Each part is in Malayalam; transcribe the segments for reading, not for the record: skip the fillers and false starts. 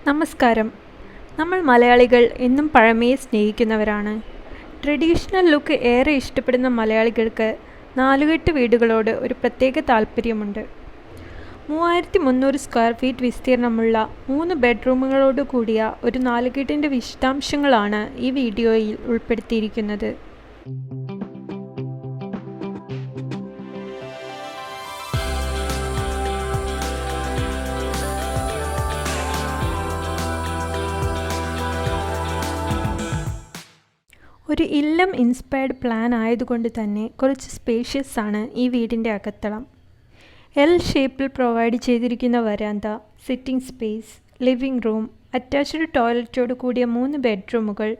നമസ്കാരം. നമ്മൾ മലയാളികൾ എന്നും പഴമയെ സ്നേഹിക്കുന്നവരാണ്. ട്രഡീഷണൽ ലുക്ക് ഏറെ ഇഷ്ടപ്പെടുന്ന മലയാളികൾക്ക് നാലുകെട്ട് വീടുകളോട് ഒരു പ്രത്യേക താല്പര്യമുണ്ട്. 3300 സ്ക്വയർ ഫീറ്റ് വിസ്തീർണമുള്ള 3 ബെഡ്റൂമുകളോട് കൂടിയ ഒരു നാലുകെട്ടിൻ്റെ വിശദാംശങ്ങളാണ് ഈ വീഡിയോയിൽ ഉൾപ്പെടുത്തിയിരിക്കുന്നത്. ഒരു ഇല്ലം ഇൻസ്പയർഡ് പ്ലാൻ ആയതുകൊണ്ട് തന്നെ കുറച്ച് സ്പേഷ്യസ് ആണ് ഈ വീടിൻ്റെ അകത്തളം. എൽ ഷേപ്പിൽ പ്രൊവൈഡ് ചെയ്തിരിക്കുന്ന വരാന്ത, sitting space, living room, attached ടോയ്ലറ്റോട് കൂടിയ 3 ബെഡ്റൂമുകൾ,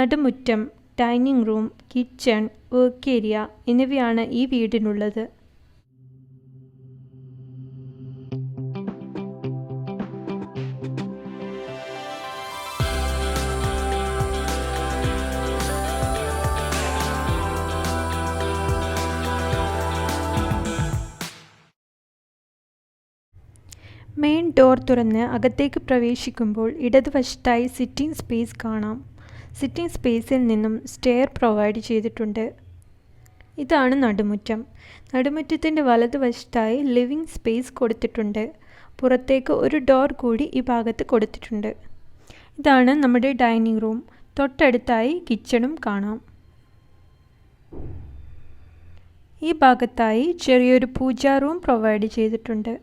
നടുമുറ്റം, dining room, kitchen, work area എന്നിവയാണ് ഈ വീടിനുള്ളത്. മെയിൻ ഡോർ തുറന്ന് അകത്തേക്ക് പ്രവേശിക്കുമ്പോൾ ഇടതുവശത്തായി സിറ്റിംഗ് സ്പേസ് കാണാം. സിറ്റിംഗ് സ്പേസിൽ നിന്നും സ്റ്റെയർ പ്രൊവൈഡ് ചെയ്തിട്ടുണ്ട്. ഇതാണ് നടുമുറ്റം. നടുമുറ്റത്തിൻ്റെ വലതുവശത്തായി ലിവിംഗ് സ്പേസ് കൊടുത്തിട്ടുണ്ട്. പുറത്തേക്ക് ഒരു ഡോർ കൂടി ഈ ഭാഗത്ത് കൊടുത്തിട്ടുണ്ട്. ഇതാണ് നമ്മുടെ ഡൈനിങ് റൂം. തൊട്ടടുത്തായി കിച്ചണും കാണാം. ഈ ഭാഗത്തായി ചെറിയൊരു പൂജാ റൂം പ്രൊവൈഡ് ചെയ്തിട്ടുണ്ട്.